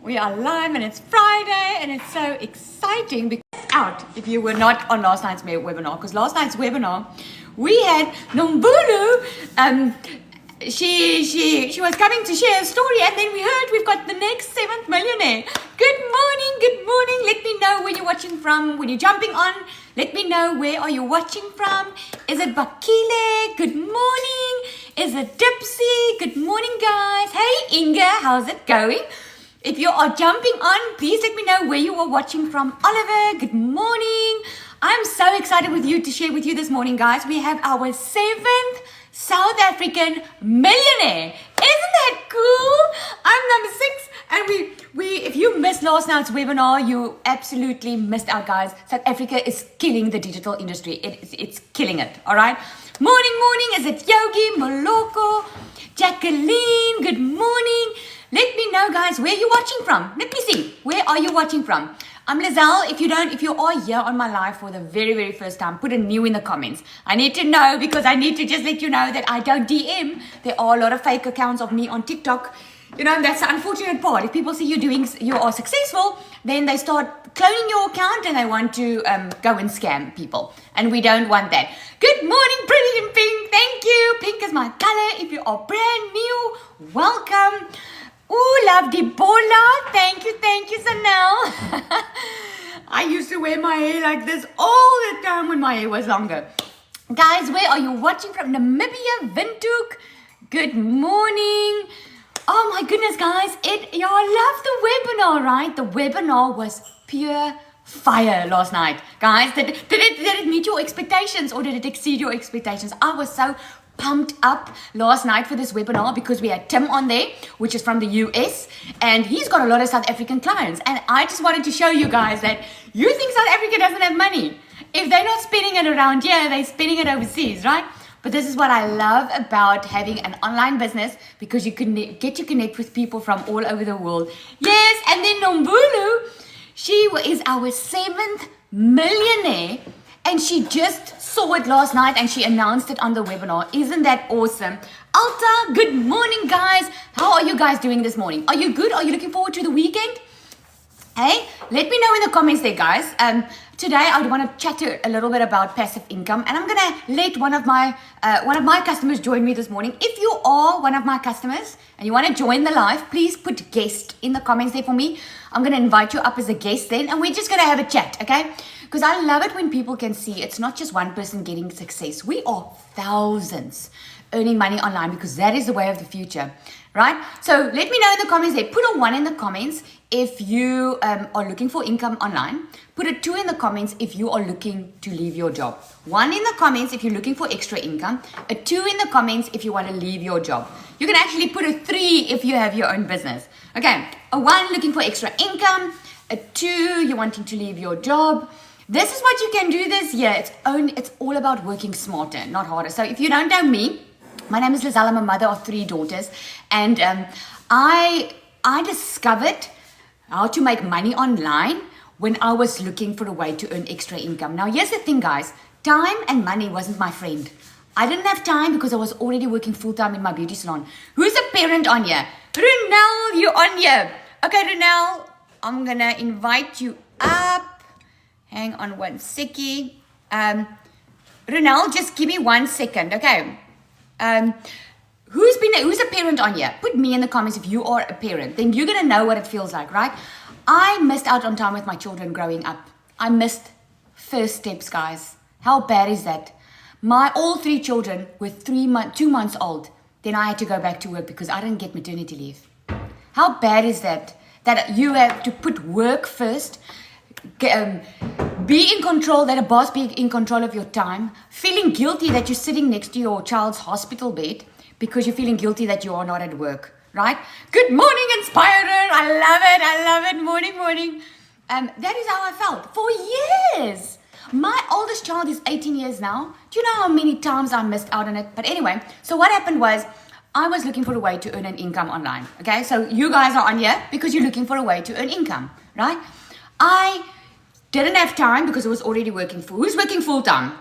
We are live and it's Friday and it's so exciting because out if you were not on last night's webinar, because last night's webinar we had Nombulu. She was coming to share a story, and then we heard we've got the next 7th millionaire. Good morning. Let me know where you're watching from. When you're jumping on, let me know where are you watching from. Is it Bakile? Good morning. Is it Dipsy? Good morning, guys. Hey, Inga, how's it going? If you are jumping on, please let me know where you are watching from. Oliver, good morning. I'm so excited with you to share with you this morning, guys. We have our 7th South African millionaire. Isn't that cool? I'm number 6, and we if you missed last night's webinar, you absolutely missed out, guys. South Africa is killing the digital industry. It's killing it, all right? Morning. Is it Yogi, Moloko, Jacqueline? Good morning. Let me know, guys, where you're watching from. Let me see. Where are you watching from? I'm Lizelle. If you are here on my live for the very, very first time, put a new in the comments. I need to know, because I need to just let you know that I don't DM. There are a lot of fake accounts of me on TikTok. You know, that's the unfortunate part. If people see you are successful, then they start cloning your account and they want to go and scam people. And we don't want that. Good morning, pretty in pink. Thank you. Pink is my color. If you are brand new, welcome. Ooh, love Debola. Thank you, Sanel. I used to wear my hair like this all the time when my hair was longer. Guys, where are you watching from? Namibia, Windhoek. Good morning. Oh my goodness, guys. Y'all love the webinar, right? The webinar was pure fire last night. Guys, did it meet your expectations, or did it exceed your expectations? I was so pumped up last night for this webinar because we had Tim on there, which is from the US, and he's got a lot of South African clients. And I just wanted to show you guys that you think South Africa doesn't have money. If they're not spending it around here, they're spending it overseas, right? But this is what I love about having an online business, because you can get to connect with people from all over the world. Yes, and then Nombulu, she is our 7th millionaire, and she just saw it last night and she announced it on the webinar. Isn't that awesome? Alta, good morning, guys. How are you guys doing this morning? Are you good? Are you looking forward to the weekend? Hey, let me know in the comments there, guys. Today I want to chat a little bit about passive income, and I'm gonna let one of my customers join me this morning. If you are one of my customers and you want to join the live, please put guest in the comments there for me. I'm gonna invite you up as a guest then, and we're just gonna have a chat, okay? Because I love it when people can see it's not just one person getting success. We are thousands earning money online, because that is the way of the future, right? So let me know in the comments there. Put a 1 in the comments if you are looking for income online. Put a 2 in the comments if you are looking to leave your job. 1 in the comments if you're looking for extra income. A 2 in the comments if you want to leave your job. You can actually put a 3 if you have your own business. Okay, a 1 looking for extra income. A 2 you're wanting to leave your job. This is what you can do this year. It's all about working smarter, not harder. So if you don't know me, my name is Lizelle. I'm a mother of 3 daughters, and I discovered how to make money online when I was looking for a way to earn extra income. Now, here's the thing, guys. Time and money wasn't my friend. I didn't have time because I was already working full-time in my beauty salon. Who's a parent on here? Renelle, you're on here. Okay, Renelle, I'm going to invite you up. Hang on one second. Renelle, just give me 1 second, okay? Who's a parent on here? Put me in the comments if you are a parent. Then you're gonna know what it feels like, right? I missed out on time with my children growing up. I missed first steps, guys. How bad is that? All 3 children were 2 months old. Then I had to go back to work because I didn't get maternity leave. How bad is that? That you have to put work first, be in control, let a boss be in control of your time, feeling guilty that you're sitting next to your child's hospital bed because you're feeling guilty that you are not at work, right? Good morning, Inspirer. I love it. Morning. That is how I felt for years. My oldest child is 18 years now. Do you know how many times I missed out on it? But anyway, so what happened was I was looking for a way to earn an income online, okay? So you guys are on here because you're looking for a way to earn income, right? I didn't have time because I was already working who's working full-time?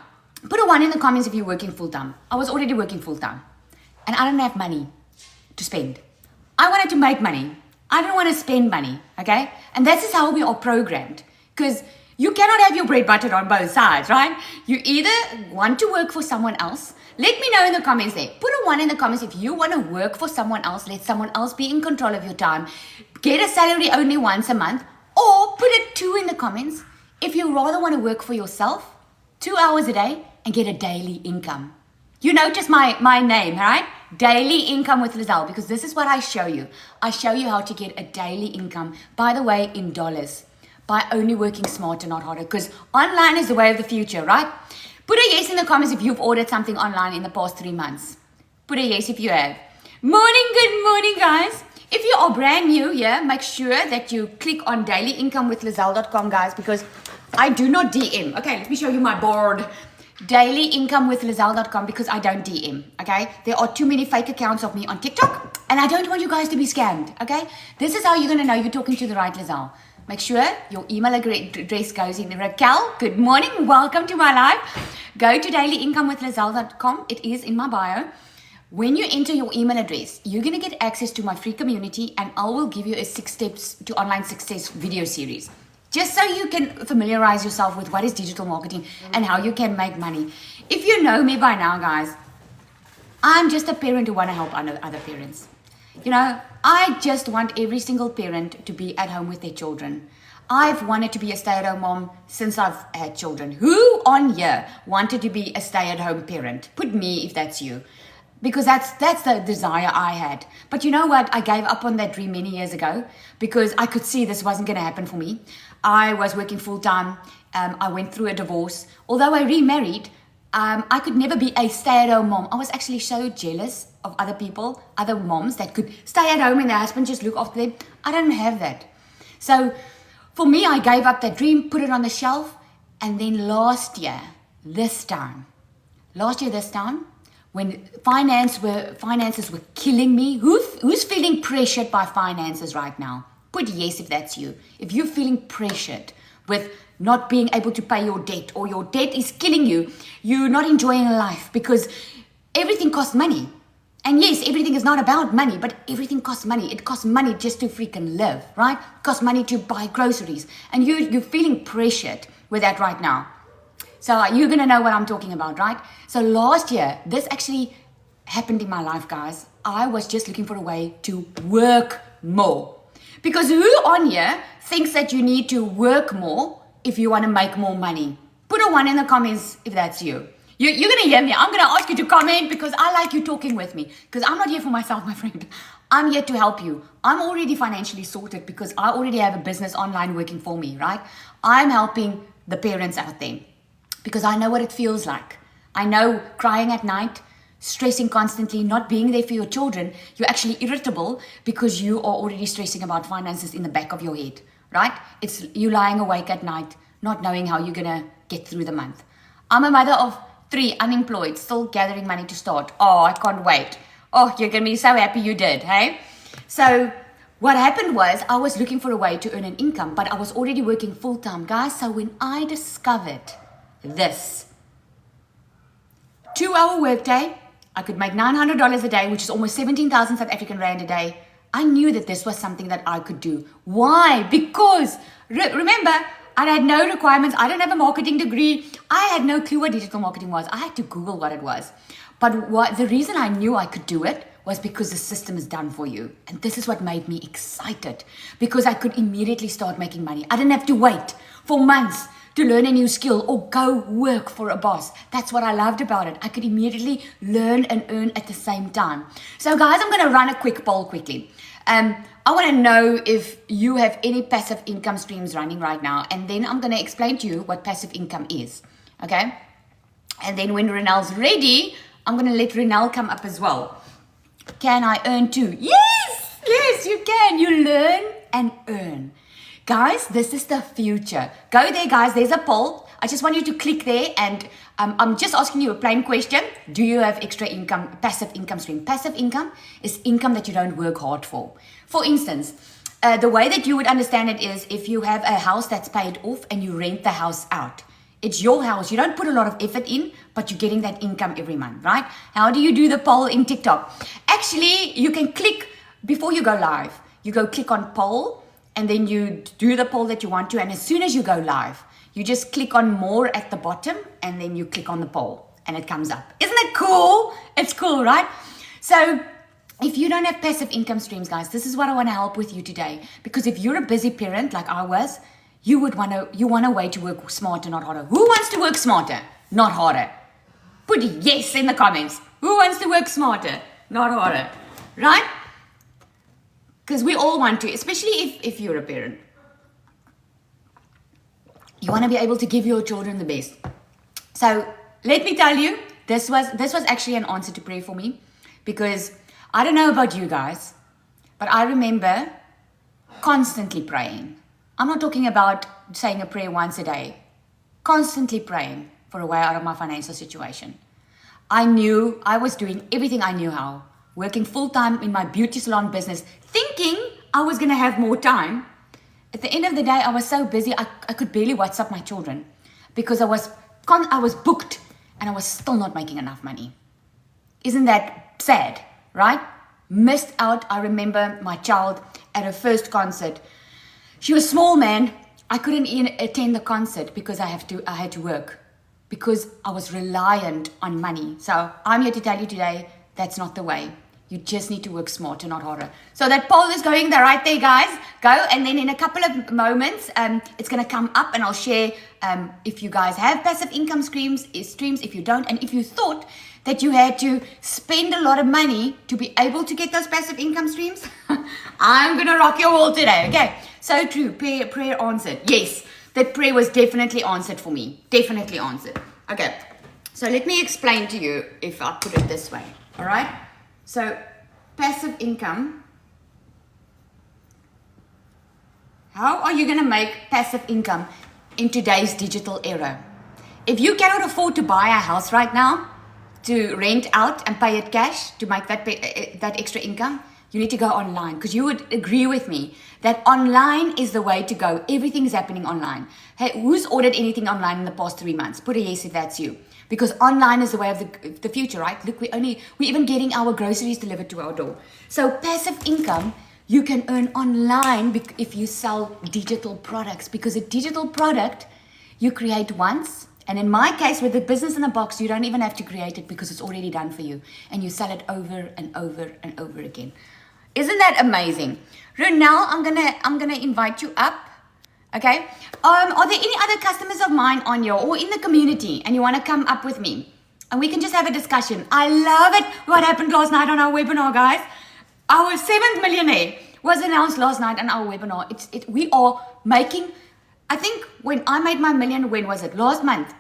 Put a 1 in the comments if you're working full-time. I was already working full-time, and I didn't have money to spend. I wanted to make money. I don't want to spend money, okay? And this is how we are programmed. Because you cannot have your bread buttered on both sides, right? You either want to work for someone else. Let me know in the comments there. Put a 1 in the comments if you want to work for someone else. Let someone else be in control of your time. Get a salary only once a month. Or put a 2 in the comments if you rather want to work for yourself 2 hours a day and get a daily income. You notice my name, right? Daily Income with Lizelle, because this is what I show you. I show you how to get a daily income, by the way, in dollars, by only working smarter, not harder, because online is the way of the future, right? Put a yes in the comments if you've ordered something online in the past 3 months. Put a yes if you have. Good morning, guys. If you are brand new here, make sure that you click on dailyincomethlizelle.com, guys, because I do not DM. Okay, let me show you my board. Dailyincomethlizelle.com, because I don't DM, okay? There are too many fake accounts of me on TikTok, and I don't want you guys to be scammed, okay? This is how you're going to know you're talking to the right Lizelle. Make sure your email address goes in. Raquel, good morning. Welcome to my live. Go to dailyincomethlizelle.com. It is in my bio. When you enter your email address, you're going to get access to my free community, and I will give you a 6 steps to online success video series. Just so you can familiarize yourself with what is digital marketing and how you can make money. If you know me by now, guys, I'm just a parent who want to help other parents. You know, I just want every single parent to be at home with their children. I've wanted to be a stay-at-home mom since I've had children. Who on here wanted to be a stay-at-home parent? Put me if that's you. Because that's the desire I had. But you know what? I gave up on that dream many years ago because I could see this wasn't going to happen for me. I was working full-time. I went through a divorce. Although I remarried, I could never be a stay-at-home mom. I was actually so jealous of other people, other moms that could stay at home and their husband just look after them. I don't have that. So for me, I gave up that dream, put it on the shelf. And then last year, this time, when finances were killing me. Who's feeling pressured by finances right now? Put yes if that's you. If you're feeling pressured with not being able to pay your debt, or your debt is killing you, you're not enjoying life because everything costs money. And yes, everything is not about money, but everything costs money. It costs money just to freaking live, right? It costs money to buy groceries. And you're feeling pressured with that right now. So you're going to know what I'm talking about, right? So last year, this actually happened in my life, guys. I was just looking for a way to work more. Because who on here thinks that you need to work more if you want to make more money? Put a 1 in the comments if that's you. You're going to hear me. I'm going to ask you to comment because I like you talking with me. Because I'm not here for myself, my friend. I'm here to help you. I'm already financially sorted because I already have a business online working for me, right? I'm helping the parents out there. Because I know what it feels like. I know crying at night, stressing constantly, not being there for your children. You're actually irritable because you are already stressing about finances in the back of your head, right? It's you lying awake at night, not knowing how you're going to get through the month. I'm a mother of 3, unemployed, still gathering money to start. Oh, I can't wait. Oh, you're going to be so happy you did, hey? So what happened was I was looking for a way to earn an income, but I was already working full-time, guys. So when I discovered this 2-hour workday, I could make $900 a day, which is almost 17,000 South African Rand a day. I knew that this was something that I could do. Why? Because remember, I had no requirements. I don't have a marketing degree. I had no clue what digital marketing was. I had to Google what it was. But the reason I knew I could do it was because the system is done for you. And this is what made me excited, because I could immediately start making money. I didn't have to wait for months to learn a new skill or go work for a boss. That's what I loved about it. I could immediately learn and earn at the same time. So guys, I'm going to run a quick poll quickly. I want to know if you have any passive income streams running right now. And then I'm going to explain to you what passive income is. Okay? And then when Renel's ready, I'm going to let Renel come up as well. Can I earn too? Yes! Yes, you can. You learn and earn. Guys, this is the future. Go there, guys. There's a poll. I just want you to click there, and I'm just asking you a plain question. Do you have extra income, passive income stream? Passive income is income that you don't work hard for. For instance, the way that you would understand it is if you have a house that's paid off and you rent the house out. It's your house. You don't put a lot of effort in, but you're getting that income every month, right? How do you do the poll in TikTok? Actually, you can click before you go live. you go click on poll, and then you do the poll that you want to. And as soon as you go live, you just click on more at the bottom, and then you click on the poll, and it comes up. Isn't it cool? It's cool, right? So if you don't have passive income streams, guys, this is what I want to help with you today. Because if you're a busy parent like I was, you want a way to work smarter, not harder. Who wants to work smarter, not harder? Put yes in the comments. Who wants to work smarter, not harder? Right? Because we all want to, especially if you're a parent. You want to be able to give your children the best. So let me tell you, this was actually an answer to prayer for me, because I don't know about you guys, but I remember constantly praying. I'm not talking about saying a prayer once a day. Constantly praying for a way out of my financial situation. I knew I was doing everything I knew how, working full-time in my beauty salon business, thinking I was going to have more time. At the end of the day, I was so busy, I could barely WhatsApp my children, because I was booked and I was still not making enough money. Isn't that sad, right? Missed out. I remember my child at her first concert. She was small, man. I couldn't even attend the concert because I had to work, because I was reliant on money. So I'm here to tell you today, that's not the way. You just need to work smarter, not harder. So that poll is going there, right there, guys. Go, and then in a couple of moments, it's going to come up, and I'll share if you guys have passive income streams, if you don't, and if you thought that you had to spend a lot of money to be able to get those passive income streams, I'm going to rock your world today, okay? So true, prayer answered. Yes, that prayer was definitely answered for me. Definitely answered. Okay, so let me explain to you if I put it this way, all right? So, passive income. How are you going to make passive income in today's digital era? If you cannot afford to buy a house right now, to rent out and pay it cash to make that extra income, you need to go online, because you would agree with me that online is the way to go. Everything is happening online. Hey, who's ordered anything online in the past 3 months? Put a yes if that's you. Because online is the way of the future, right? Look, we're even getting our groceries delivered to our door. So passive income, you can earn online if you sell digital products, because a digital product you create once. And in my case, with the business in a box, you don't even have to create it because it's already done for you. And you sell it over and over and over again. Isn't that amazing? Ronelle, I'm gonna invite you up. Okay. Are there any other customers of mine on your or in the community and you want to come up with me? And we can just have a discussion. I love it. What happened last night on our webinar, guys? Our 7th millionaire was announced last night on our webinar. We are making, I think when I made my million, when was it? Last month.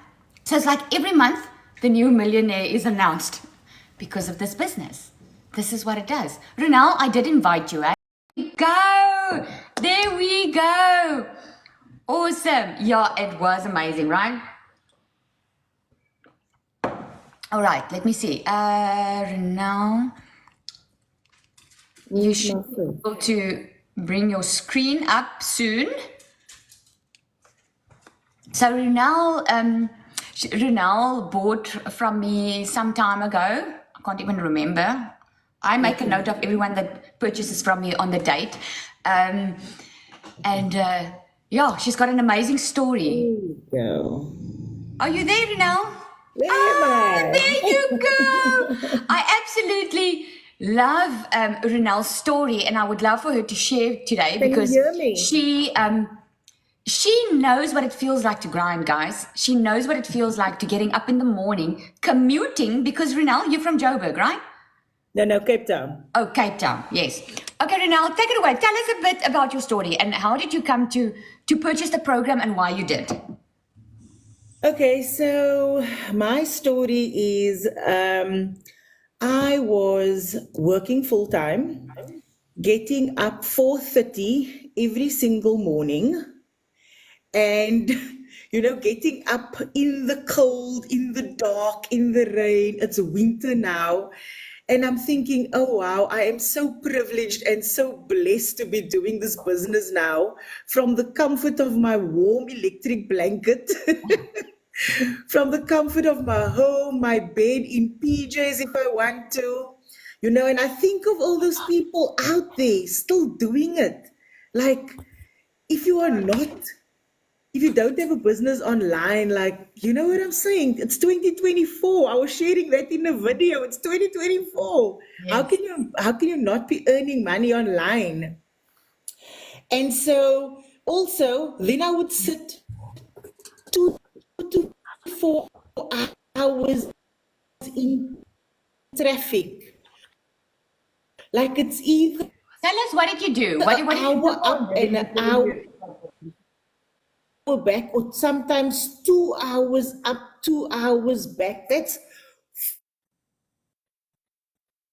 So it's like every month the new millionaire is announced because of this business. This is what it does. Ronelle, I did invite you. Go. There we go. Awesome. Yeah, it was amazing, right? All right, let me see. Ronelle, you should be able to bring your screen up soon. So Ronelle bought from me some time ago. I can't even remember. I make a note of everyone that purchases from me on the date. Yeah, she's got an amazing story. There you go. Are you there, Ronelle? There you go. I absolutely love Ronelle's story, and I would love for her to share today because she knows what it feels like to grind, guys. She knows what it feels like to getting up in the morning, commuting, because Ronelle, you're from Joburg, right? No, Cape Town. Oh, Cape Town, yes. Okay, Ronelle, take it away. Tell us a bit about your story and how did you come to purchase the program and why you did. Okay, so my story is I was working full time, getting up 4:30 every single morning, and getting up in the cold, in the dark, in the rain. It's winter now. And I'm thinking, oh, wow, I am so privileged and so blessed to be doing this business now from the comfort of my warm electric blanket, from the comfort of my home, my bed in PJs if I want to, And I think of all those people out there still doing it. Like, if you are not, if you don't have a business online, like, you know what I'm saying? It's 2024. I was sharing that in a video. It's 2024. How Yes. can you not be earning money online? And so also, then I would sit 2 to 4 hours in traffic. Like it's either Tell us, what did you do? an What did you hour do up and an hour back, or sometimes 2 hours up, 2 hours back. That's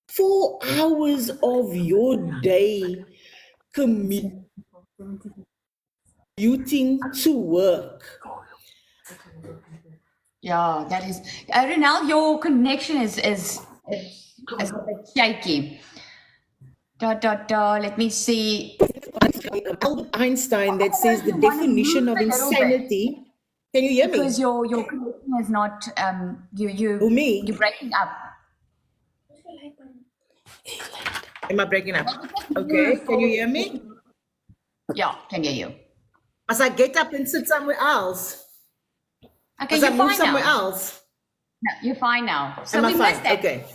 4 hours of your day commuting to work. Yeah, that is. Renal, your connection is a bit shaky. Let me see. Albert Einstein that says the You want to definition move of a little bit insanity. Can you hear because me? your connection is not Who, you're me? breaking up. Am I breaking up? You Okay, can you hear me? Yeah, can hear you. Must I get up and sit somewhere else? Okay, Must I you're move fine somewhere now. else? No, you're fine now. So Am we I missed fine? that. Okay.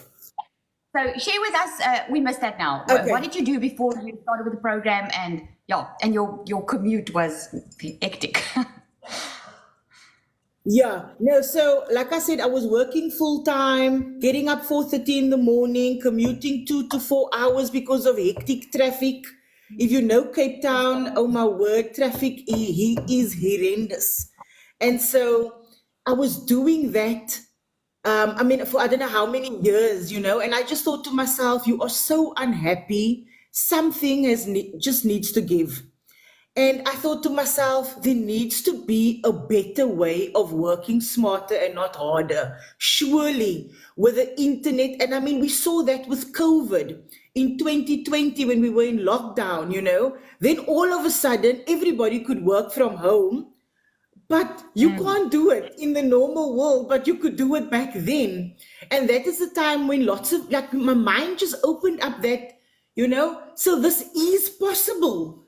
So share with us. We missed that now. Okay. What did you do before you started with the program? And and your commute was hectic. Yeah, no, so like I said, I was working full time, getting up 4:30 in the morning, commuting 2 to 4 hours because of hectic traffic. If you know Cape Town, oh my word, traffic he is horrendous. And so I was doing that. I mean, for I don't know how many years, and I just thought to myself, you are so unhappy. Something just needs to give. And I thought to myself, there needs to be a better way of working smarter and not harder. Surely, with the internet, and I mean, we saw that with COVID in 2020 when we were in lockdown. Then all of a sudden, everybody could work from home, but you can't do it in the normal world, but you could do it back then. And that is the time when like, my mind just opened up so this is possible.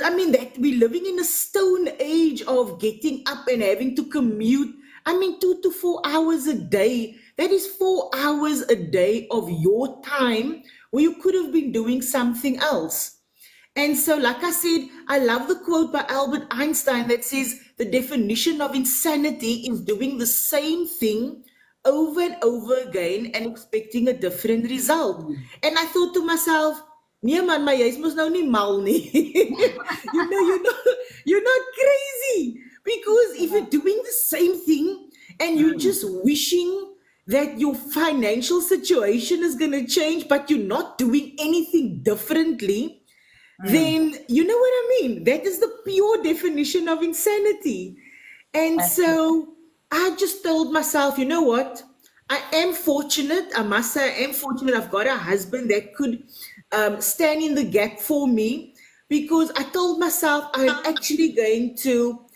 I mean, that we're living in a stone age of getting up and having to commute. I mean, 2 to 4 hours a day. That is 4 hours a day of your time where you could have been doing something else. And so, like I said, I love the quote by Albert Einstein that says the definition of insanity is doing the same thing over and over again and expecting a different result. And I thought to myself, nee man, maar jy's mos nou nie mal nie. You're not crazy. Because if you're doing the same thing and you're just wishing that your financial situation is going to change, but you're not doing anything differently, then you know what I mean? That is the pure definition of insanity. And so I just told myself, you know what? I am fortunate. I must say, I am fortunate. I've got a husband that could stand in the gap for me, because I told myself I'm actually going to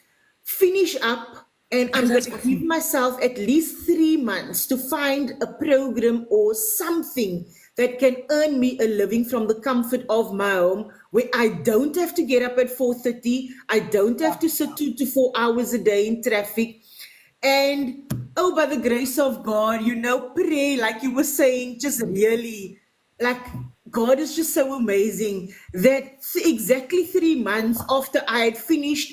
finish up and I'm going to give myself at least 3 months to find a program or something that can earn me a living from the comfort of my home, where I don't have to get up at 4:30. I don't have to sit 2 to 4 hours a day in traffic. And oh, by the grace of God, pray, like you were saying, just really, like, God is just so amazing that exactly 3 months after I had finished,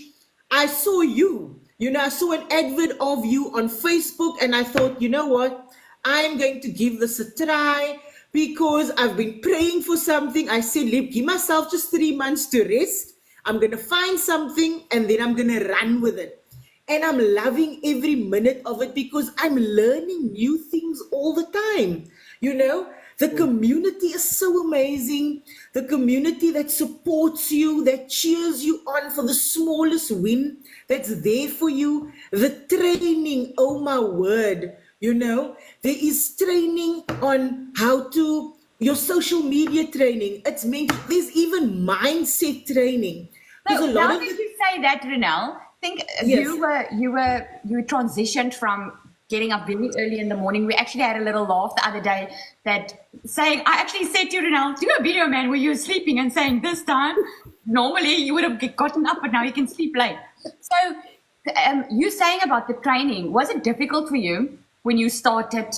I saw you. I saw an advert of you on Facebook, and I thought, you know what? I'm going to give this a try, because I've been praying for something. I said, give myself just 3 months to rest. I'm going to find something, and then I'm going to run with it. And I'm loving every minute of it, because I'm learning new things all the time. The community is so amazing. The community that supports you, that cheers you on for the smallest win, that's there for you. The training, oh my word, there is training on how to, your social media training. There's even mindset training. There's So a lot now of that you say that, Renal, think Yes. you transitioned from getting up very early in the morning. We actually had a little laugh the other day that saying, I actually said to Ronald, do a video, man, where you're sleeping and saying this time, normally you would have gotten up, but now you can sleep late. So you saying about the training, was it difficult for you when you started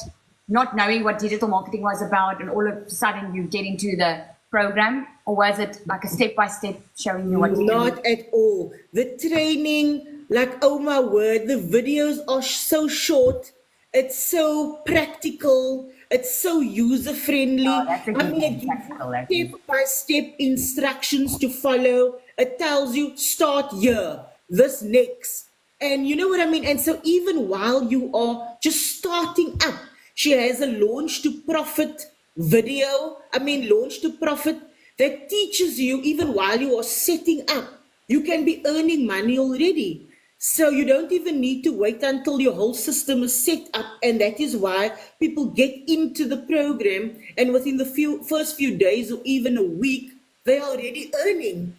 not knowing what digital marketing was about and all of a sudden you get into the program? Or was it like a step-by-step showing you what to do? Not at all. The training, like, oh my word, the videos are so short. It's so practical. It's so user-friendly. Oh, that's a good it one. gives Practical, that's you step-by-step instructions to follow. It tells you, start here, this next. And you know what I mean? And so even while you are just starting up, she has a Launch to Profit video. Launch to Profit that teaches you even while you are setting up. You can be earning money already. So you don't even need to wait until your whole system is set up. And that is why people get into the program and within the first few days or even a week, they're already earning,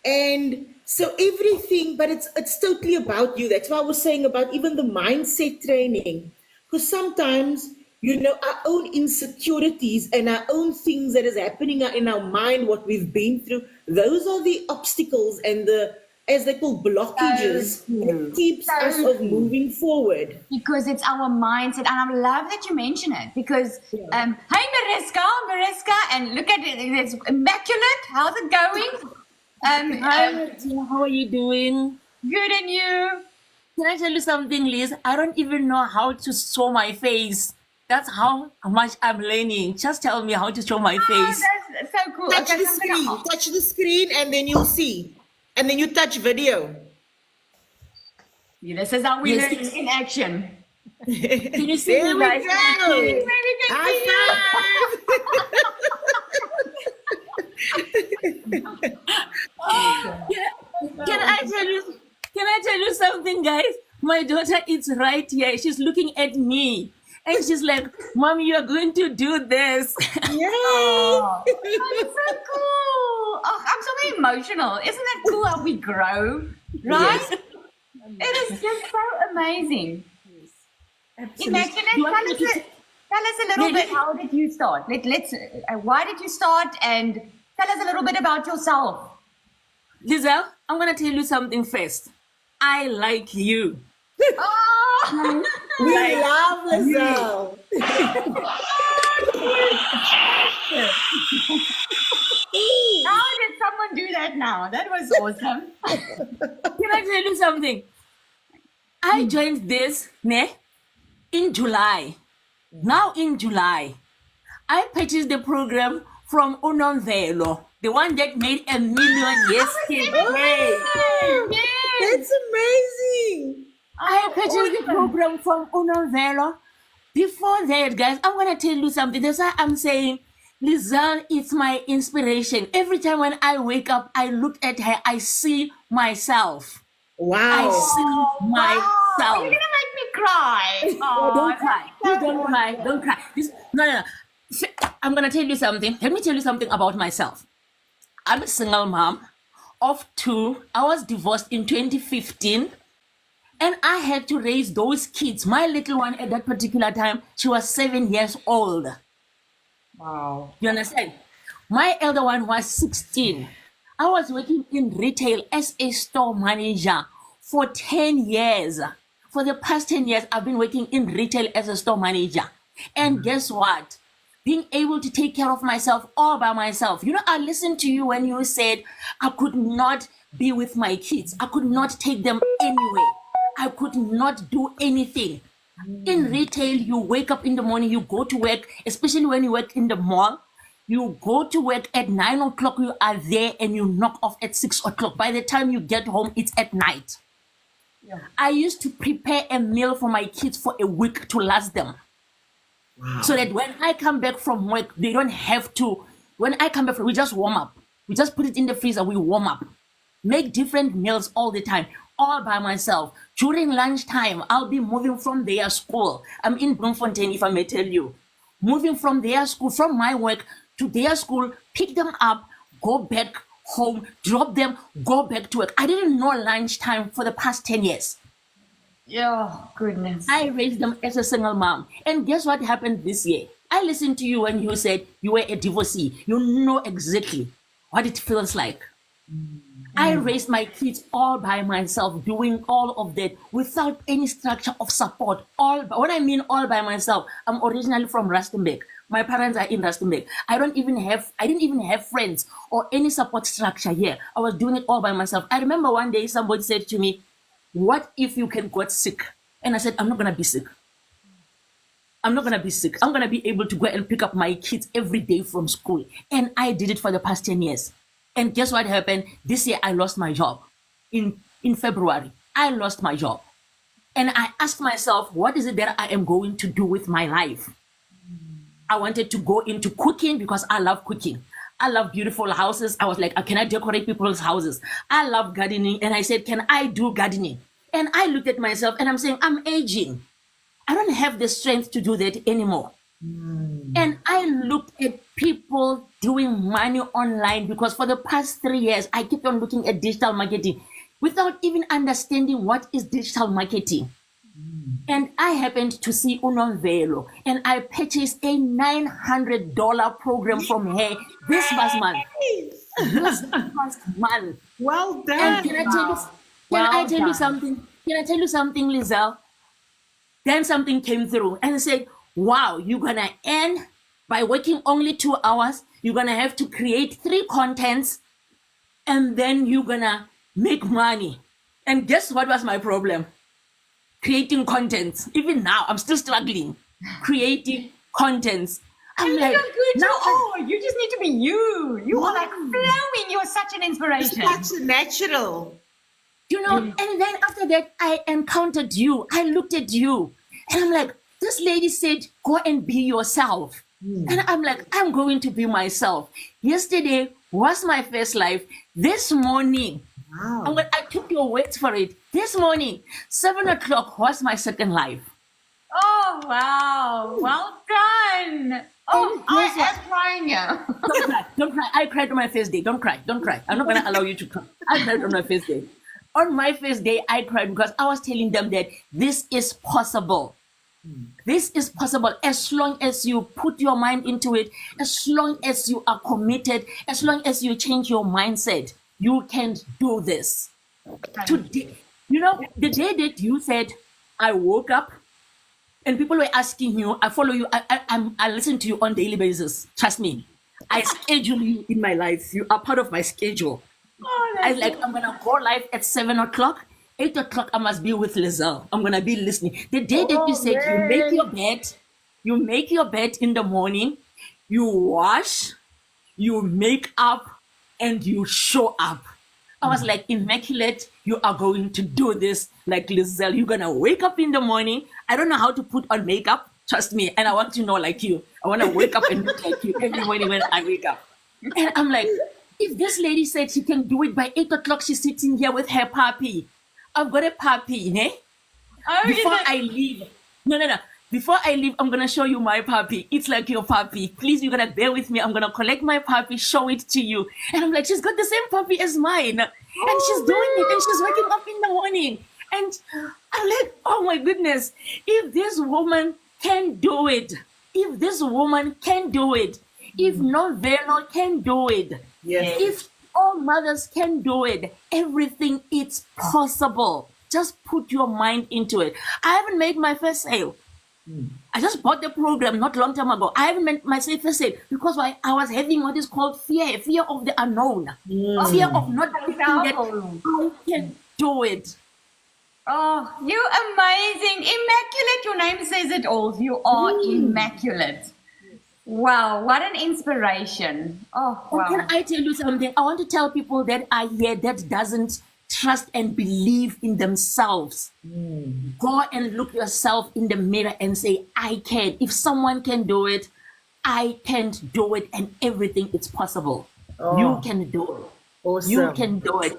And so everything, but it's totally about you. That's why I was saying about even the mindset training. Because sometimes, our own insecurities and our own things that is happening in our mind, what we've been through, those are the obstacles and as they call blockages, that keeps us of moving forward. Because it's our mindset, and I love that you mention it. Because hey, Mariska, and look at it, it's immaculate. How's it going? Hi, Regina. How are you doing? Good, and you? Can I tell you something, Liz? I don't even know how to show my face. That's how much I'm learning. Just tell me how to show my face. That's so cool. Touch Okay, the so I'm screen. gonna- Touch the screen, and then you'll see. And then you touch video. Yeah, this is how we Yes. learn in action. Can you see There me, we guys? go. Maybe we can High see you. Can I tell you something, guys? My daughter is right here. She's looking at me. And she's like, Mom, you are going to do this. Yay! Oh, that's so cool. Oh, I'm so emotional. Isn't that cool how we grow? Right? Yes. It is just so amazing. Imagine You want me it. to Tell us a little bit, how did you start? Let's. Why did you start? And tell us a little bit about yourself. Lizelle, I'm going to tell you something first. I like you. Oh, We love Lizelle. how did someone do that now? That was awesome. Can I tell you something? I joined this in July. Now in July, I purchased the program from Unonvelo, the one that made $1 million yesterday. Yes. That's amazing. I purchased the program from Unonvelo. Before that, guys, I'm going to tell you something. That's why I'm saying Lizelle is my inspiration. Every time when I wake up, I look at her, I see myself. I Wow. see Wow. myself. You're gonna make me cry. Oh, don't that's cry. so Please don't cry. Don't cry. No. I'm going to tell you something. Let me tell you something about myself. I'm a single mom of 2. I was divorced in 2015. And I had to raise those kids. My little one at that particular time, she was 7 years old. Wow. You understand? My elder one was 16. I was working in retail as a store manager for 10 years. For the past 10 years, I've been working in retail as a store manager. And guess what? Being able to take care of myself all by myself. I listened to you when you said I could not be with my kids. I could not take them anywhere. I could not do anything. In retail, you wake up in the morning, you go to work, especially when you work in the mall. You go to work at 9 o'clock, you are there and you knock off at 6 o'clock. By the time you get home, it's at night. Yeah. I used to prepare a meal for my kids for a week to last them. So that when I come back from work, they don't have to. When I come back, we just warm up. We just put it in the freezer, we warm up. Make different meals all the time, all by myself. During lunchtime, I'll be moving from their school. I'm in Bloemfontein, if I may tell you. Moving from their school, from my work to their school, pick them up, go back home, drop them, go back to work. I didn't know lunchtime for the past 10 years. Oh, goodness. I raised them as a single mom. And guess what happened this year? I listened to you when you said you were a divorcee. You know exactly what it feels like. I raised my kids all by myself, doing all of that without any structure of support. What I mean all by myself, I'm originally from Rustenburg. My parents are in Rustenburg. I didn't even have friends or any support structure here. I was doing it all by myself. I remember one day somebody said to me, "What if you can get sick?" And I said, "I'm not gonna be sick. I'm not gonna be sick. I'm gonna be able to go and pick up my kids every day from school." And I did it for the past 10 years. And guess what happened? This year I lost my job. In February, I lost my job. And I asked myself, what is it that I am going to do with my life? I wanted to go into cooking because I love cooking. I love beautiful houses. I was like, can I decorate people's houses? I love gardening. And I said, can I do gardening? And I looked at myself and I'm saying, I'm aging. I don't have the strength to do that anymore. And I looked at people doing money online because for the past 3 years, I keep on looking at digital marketing without even understanding what is digital marketing. And I happened to see Unomvelo and I purchased a $900 program from her this past month. This past month. Well done. And can I tell you something? Can I tell you something, Lizelle? Then something came through and said, wow, you're gonna earn by working only 2 hours, you're gonna have to create 3 contents, and then you're gonna make money. And guess what was my problem? Creating contents. Even now, I'm still struggling. Creating contents. I'm You're like, good. now You just need to be you. You are like flowing. You are such an inspiration. That's natural. you know, and then after that, I encountered you. I looked at you, and I'm like, this lady said, go and be yourself. And I'm like, I'm going to be myself. Yesterday was my first life. This morning, Wow. I took your words for it. This morning, 7 o'clock was my second life. Oh, wow. Well done. Oh, I here's what- am crying here. Don't cry. Don't cry. I cried on my first day. Don't cry. Don't cry. I'm not going to allow you to cry. I cried on my first day. On my first day, I cried because I was telling them that this is possible. This is possible as long as you put your mind into it, as long as you are committed, as long as you change your mindset, you can do this. Today, you know, the day that you said, I woke up and people were asking you, I follow you, I listen to you on a daily basis. Trust me. I schedule you in my life. You are part of my schedule. Oh, I like, I'm gonna go live at 7 o'clock. 8 o'clock, I must be with Lizelle. I'm gonna be listening. The day that you said you make your bed in the morning, you wash, you make up, and you show up. I was like, Immaculate, you are going to do this like Lizelle. You're gonna wake up in the morning. I don't know how to put on makeup, trust me, and I want to know like you. I wanna wake up and look like you every morning when I wake up. And I'm like, if this lady said she can do it by 8 o'clock, she's sitting here with her puppy. I've got a puppy, eh? Oh, Before is it? I leave, no. Before I leave, I'm gonna show you my puppy. It's like your puppy. Please, you're gonna bear with me. I'm gonna collect my puppy, show it to you. And I'm like, she's got the same puppy as mine. And she's doing it, and she's waking up in the morning. And I'm like, oh my goodness, if this woman can do it, if this woman can do it, if Novelo can do it, Yes. if all mothers can do it, everything is possible. Just put your mind into it. I haven't made my first sale. I just bought the program not long time ago. I haven't made my first sale because I was having what is called fear of the unknown, fear of not thinking that I can do it. Oh, you're amazing. Immaculate. Your name says it all. You are immaculate. Wow, what an inspiration. Oh, And wow. can I tell you something? I want to tell people that are here that doesn't trust and believe in themselves. Go and look yourself in the mirror and say, I can. If someone can do it, I can do it, and everything is possible. You can do it. Awesome. You can do it.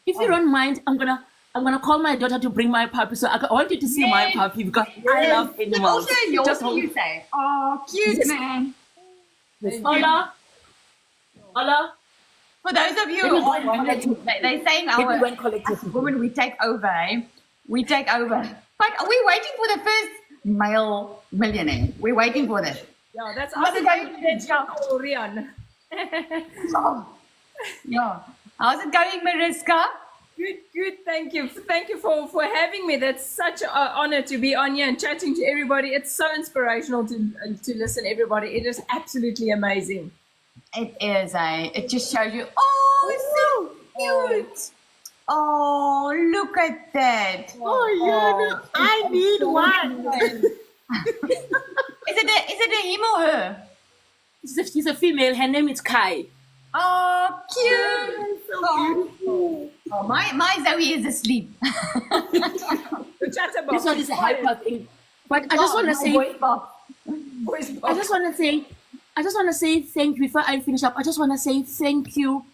If you don't mind, I'm gonna call my daughter to bring my puppy. So I want you to see my Yes. puppy because I love And animals. also yours, Just hold- you say. Oh, cute, man. Hola. Hola. For those of you Let me who go are and collect wondering, they're saying Let me go our and collect it. women, we take over, eh? We take over. But we're waiting for the first male millionaire. We're waiting for this. Yeah, that's How's it going, Mariska? or Rian. Yeah. How's it going, Mariska? Good. Thank you. Thank you for having me. That's such an honor to be on here and chatting to everybody. It's so inspirational to listen, everybody. It is absolutely amazing. It is, it just shows you. Oh, it's so cute. Oh, look at that. Oh, I need one. Is it a him or her? She's a female. Her name is Kai. Oh, cute. Oh, my Zoe is asleep. The chatterbox. This one is a quiet. hyper thing. But I just want to say, Voice I box. just want to say thank you before I finish up. I just want to say thank you,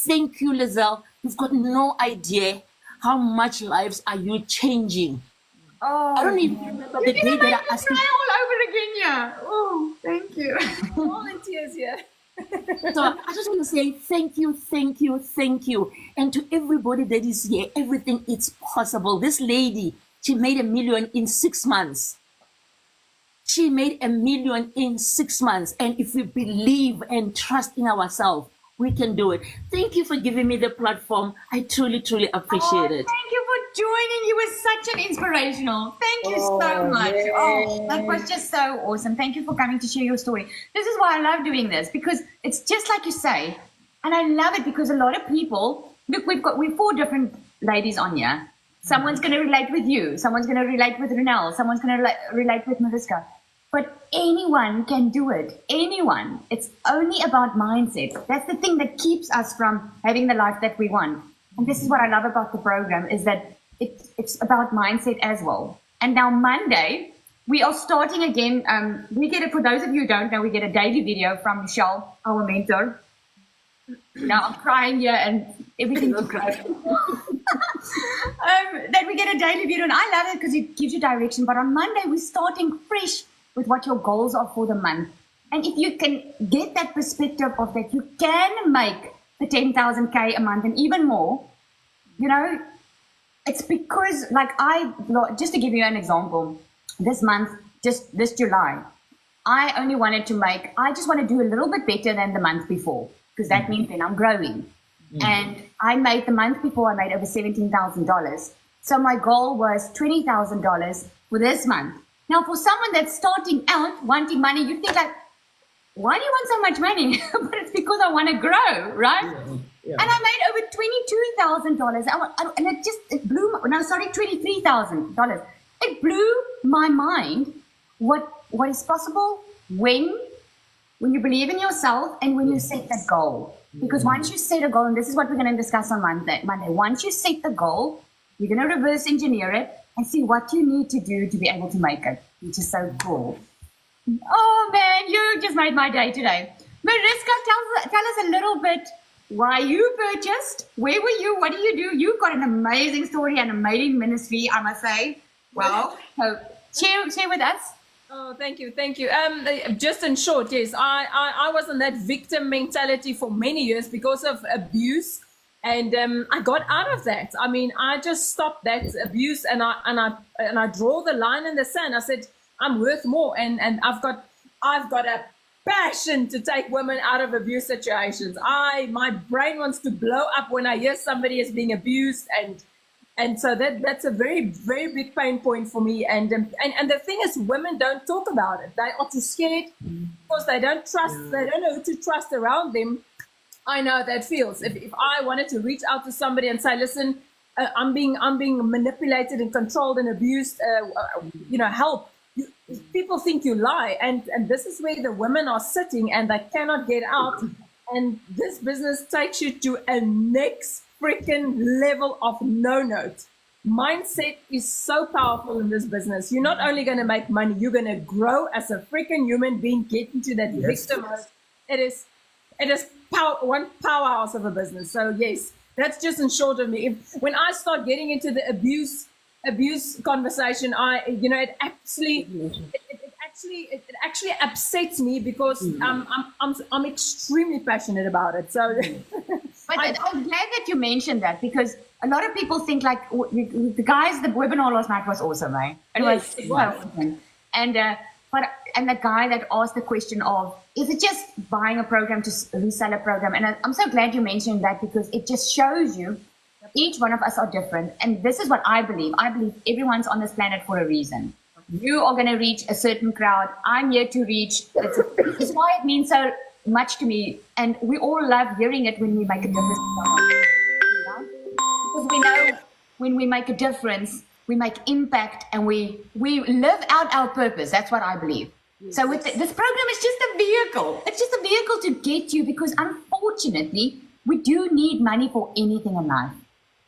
Lizelle. You've got no idea how much lives are you changing. Oh, I don't even remember the you're day gonna make that me I asked cry you. all over again, yeah. Oh, thank you. All in tears here. So I just want to say thank you. And to everybody that is here, everything is possible. This lady, she made $1 million in 6 months. She made $1 million in 6 months. And if we believe and trust in ourselves, we can do it. Thank you for giving me the platform. I truly appreciate it. Thank you for joining. You were such an inspirational. Thank you so much. Oh, that was just so awesome. Thank you for coming to share your story. This is why I love doing this, because it's just like you say, and I love it because a lot of people look. We're 4 different ladies on here. Someone's going to relate with you. Someone's going to relate with Renelle. Someone's going to relate with Mariska. But anyone can do it. Anyone. It's only about mindset. That's the thing that keeps us from having the life that we want. And this is what I love about the program, is that it's about mindset as well. And now Monday, we are starting again. We get it, for those of you who don't know, we get a daily video from Michelle, our mentor. Now I'm crying here and everything's great. That we get a daily video, and I love it because it gives you direction. But on Monday, we're starting fresh with what your goals are for the month. And if you can get that perspective of that, you can make the 10,000K a month and even more. You know, it's because, just to give you an example, this month, just this July, I only wanted to I just want to do a little bit better than the month before, because that means then I'm growing. And I made the month before, I made over $17,000. So my goal was $20,000 for this month. Now, for someone that's starting out wanting money, you think like, why do you want so much money? But it's because I want to grow, right? Yeah. And I made over $22,000. And it blew $23,000. It blew my mind what is possible when you believe in yourself and when you set that goal. Because once you set a goal, and this is what we're going to discuss on Monday, once you set the goal, you're going to reverse engineer it and see what you need to do to be able to make it, which is so cool. Oh man, you just made my day today. Mariska, tell us a little bit why you purchased, where were you, what do you do? You've got an amazing story and amazing ministry, I must say. Wow. So share with us. Oh, thank you. Just in short, yes, I was in that victim mentality for many years because of abuse. And I got out of that. I mean, I just stopped that abuse, and I draw the line in the sand. I said, I'm worth more, and I've got a passion to take women out of abuse situations. My brain wants to blow up when I hear somebody is being abused, and so that's a very, very big pain point for me. And the thing is, women don't talk about it. They are too scared because they don't trust. They don't know who to trust around them. I know how that feels. If I wanted to reach out to somebody and say, listen, I'm being manipulated and controlled and abused, help. People think you lie. And this is where the women are sitting and they cannot get out. And this business takes you to a next freaking level of no-note. Mindset is so powerful in this business. You're not only going to make money, you're going to grow as a freaking human being, get into that victim mode. It is one powerhouse of a business. So yes, that's just in short of me. When I start getting into the abuse conversation, it actually upsets me because I'm extremely passionate about it. So But I'm glad that you mentioned that, because a lot of people think like the guys, the webinar last night was awesome, right? Yes, it was. Awesome. And the guy that asked the question of, is it just buying a program to resell a program? And I'm so glad you mentioned that, because it just shows you each one of us are different. And this is what I believe. I believe everyone's on this planet for a reason. You are going to reach a certain crowd. I'm here to reach. It's why it means so much to me. And we all love hearing it when we make a difference. Because we know when we make a difference, we make impact, and we live out our purpose. That's what I believe. So with this program is just a vehicle. It's just a vehicle to get you, because unfortunately, we do need money for anything in life,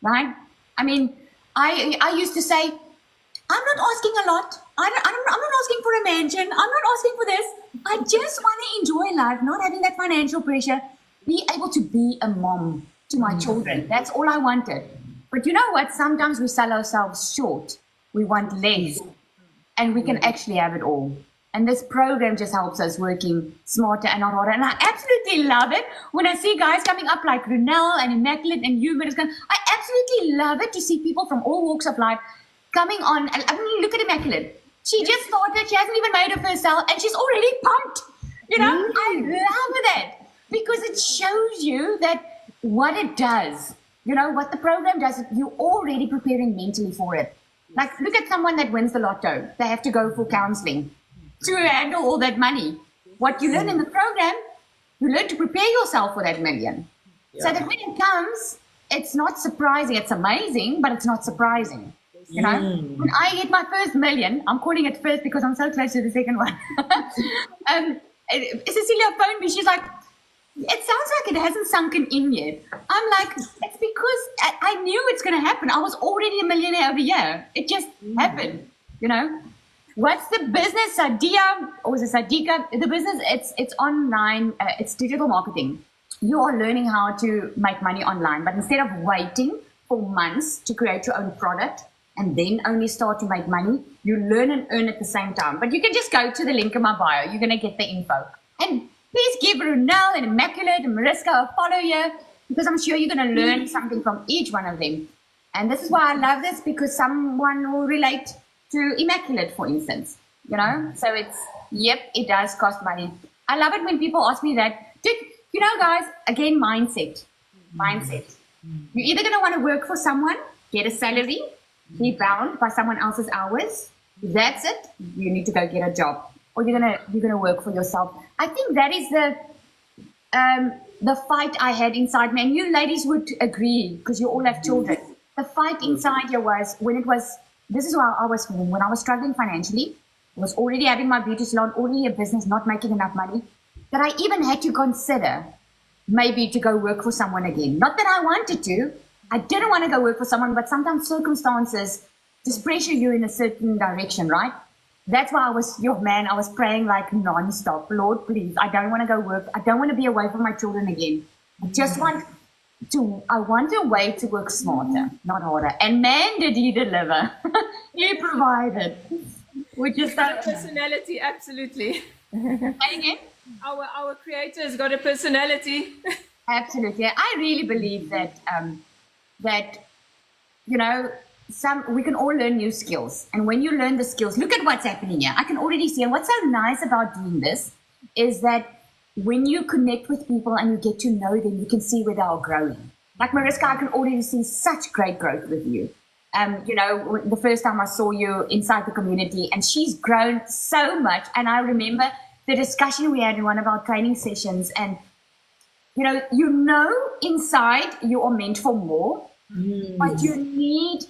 right? I mean, I used to say, I'm not asking a lot. I'm not asking for a mansion. I'm not asking for this. I just want to enjoy life, not having that financial pressure, be able to be a mom to my children. That's all I wanted. But you know what? Sometimes we sell ourselves short. We want less, and we can actually have it all. And this program just helps us working smarter and not harder. And I absolutely love it when I see guys coming up like Runel and Immaculate and you, Mariska. I absolutely love it to see people from all walks of life coming on. I mean, look at Immaculate. She just started. She hasn't even made her first sale, and she's already pumped. You know, I love that, because it shows you that what it does, you know, what the program does, you're already preparing mentally for it. Like, look at someone that wins the lotto. They have to go for counseling to handle all that money. What you learn in the program, you learn to prepare yourself for that million. So that when it comes, it's not surprising. It's amazing, but it's not surprising. You know, when I get my first million, I'm calling it first because I'm so close to the second one. Cecilia phoned me. She's like, it sounds like it hasn't sunken in yet. I'm like, it's because I knew it's going to happen. I was already a millionaire over here. It just happened, you know. What's the business, Sadia, or is it Sadika? The business, it's online, it's digital marketing. You are learning how to make money online, but instead of waiting for months to create your own product and then only start to make money, you learn and earn at the same time. But you can just go to the link in my bio. You're going to get the info. And please give Runel and Immaculate and Mariska a follow here, because I'm sure you're going to learn something from each one of them. And this is why I love this, because someone will relate to Immaculate, for instance, you know? So it's, yep, it does cost money. I love it when people ask me that. You know, guys, again, mindset. You're either going to want to work for someone, get a salary, be bound by someone else's hours. If that's it, you need to go get a job, or you're gonna work for yourself. I think that is the fight I had inside me, and you ladies would agree because you all have children. The fight inside you was this is how I was feeling when I was struggling financially. I was already having my beauty salon, already a business, not making enough money, that I even had to consider maybe to go work for someone again. Not that I wanted to. I didn't want to go work for someone, but sometimes circumstances just pressure you in a certain direction, right? That's why I was praying like nonstop. Lord, please, I don't want to go work. I don't want to be away from my children again. I want a way to work smarter, not harder. And man, did he deliver. He provided. Which is that personality, absolutely. And again? Our creator's got a personality. Absolutely. I really believe that you know, we can all learn new skills. And when you learn the skills, look at what's happening here. I can already see. And what's so nice about doing this is that when you connect with people and you get to know them, you can see where they are growing. Like Mariska, I can already see such great growth with you. You know, the first time I saw you inside the community, and she's grown so much. And I remember the discussion we had in one of our training sessions, and you know inside you are meant for more, but you need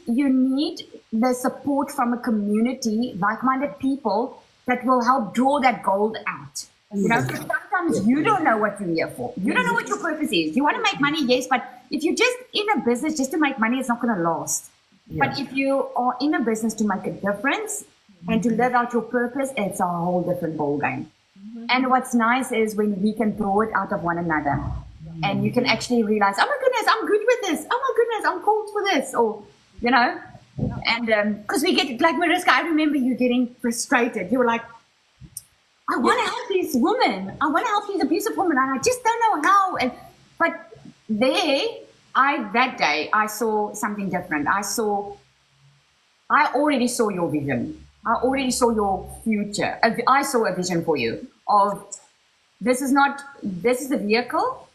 the support from a community, like-minded people that will help draw that gold out. You know, because sometimes you don't know what you're here for. You don't know what your purpose is. You want to make money, yes, but if you're just in a business just to make money, it's not going to last. Yeah. But if you are in a business to make a difference and to live out your purpose, it's a whole different ballgame. And what's nice is when we can draw it out of one another. And you can actually realize, oh my goodness, I'm good with this. Oh my goodness, I'm called for this. Or, you know, and because we get, like Mariska, I remember you getting frustrated. You were like, I want to help this woman. I want to help these abusive women. And I just don't know how. But that day I saw something different. I already saw your vision. I already saw your future. I saw a vision for you of this is the vehicle,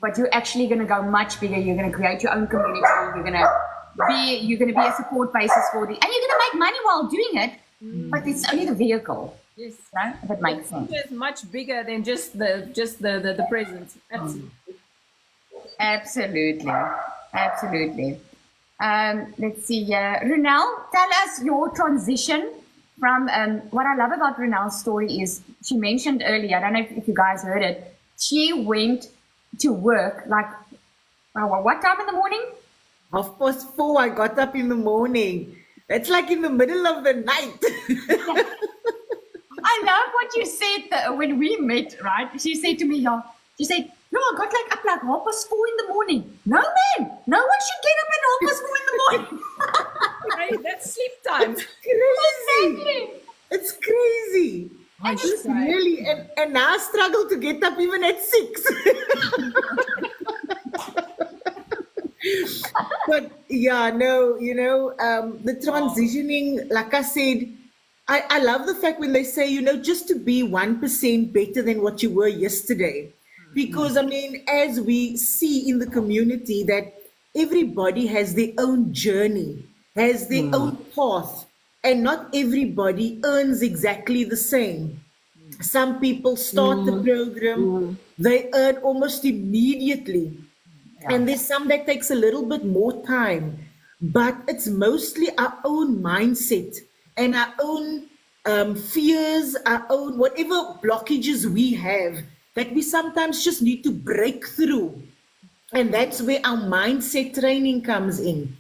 but you're actually going to go much bigger. You're going to create your own community. You're going to be a support basis for and you're going to make money while doing it. But it's only the vehicle. Yes. Right? If it makes sense. It's much bigger than just the present. Absolutely. Absolutely. Let's see here. Runel, tell us your transition from, what I love about Runel's story is she mentioned earlier, I don't know if you guys heard it, she went to work like, what time in the morning? 4:30, I got up in the morning. It's like in the middle of the night. I love what you said when we met, right? She said to me, I got like up like 4:30 in the morning. No, man, no one should get up at 4:30 in the morning. Hey, that's sleep time. Crazy. It's crazy. It's really, and now I struggle to get up even at 6. But yeah, no, the transitioning, like I said, I love the fact when they say, just to be 1% better than what you were yesterday. Because, I mean, as we see in the community that everybody has their own journey, has their own path, and not everybody earns exactly the same. Some people start the program, they earn almost immediately. Yeah. And there's some that takes a little bit more time, but it's mostly our own mindset and our own fears, our own whatever blockages we have that we sometimes just need to break through. And that's where our mindset training comes in.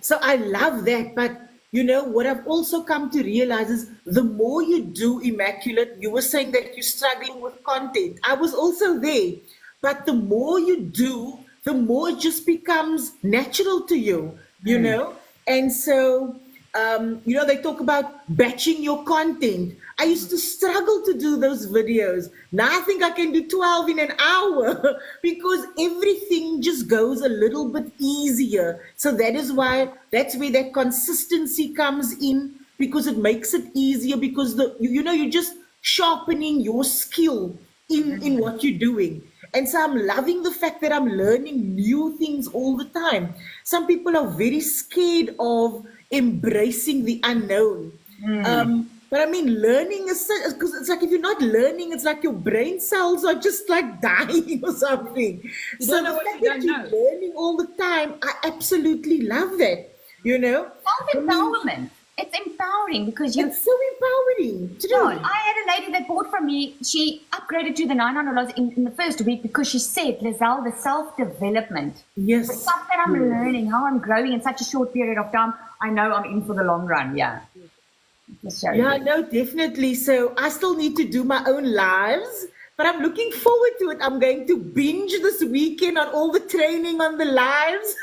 So I love that. But, what I've also come to realize is the more you do, Immaculate, you were saying that you're struggling with content. I was also there. But the more you do, the more it just becomes natural to you, And so, they talk about batching your content. I used to struggle to do those videos. Now I think I can do 12 in an hour because everything just goes a little bit easier. So that's where that consistency comes in, because it makes it easier, because you're just sharpening your skill in what you're doing. And so I'm loving the fact that I'm learning new things all the time. Some people are very scared of embracing the unknown. But I mean, learning is because it's like if you're not learning, it's like your brain cells are just like dying or something. So the fact that you're learning all the time, I absolutely love that. Self-empowerment. It's empowering because it's so empowering. I had a lady that bought from me. She upgraded to the $900 in the first week because she said, Lizelle, the self-development. Yes. The stuff that I'm learning, how I'm growing in such a short period of time, I know I'm in for the long run. Yeah. Yeah, no, definitely. So I still need to do my own lives, but I'm looking forward to it. I'm going to binge this weekend on all the training on the lives,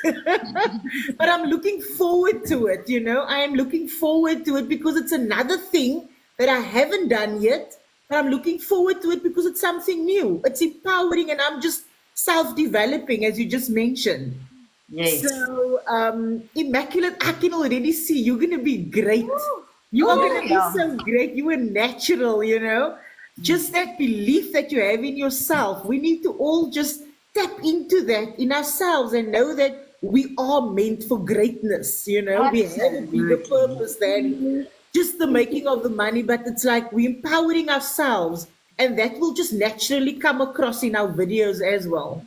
but I'm looking forward to it. I am looking forward to it because it's another thing that I haven't done yet, but I'm looking forward to it because it's something new. It's empowering, and I'm just self-developing, as you just mentioned. Yes. So, Immaculate, I can already see you're going to be great. You are going to be so great. You are natural, Just that belief that you have in yourself. We need to all just tap into that in ourselves and know that we are meant for greatness, We have a bigger purpose than just the making of the money, but it's like we're empowering ourselves, and that will just naturally come across in our videos as well.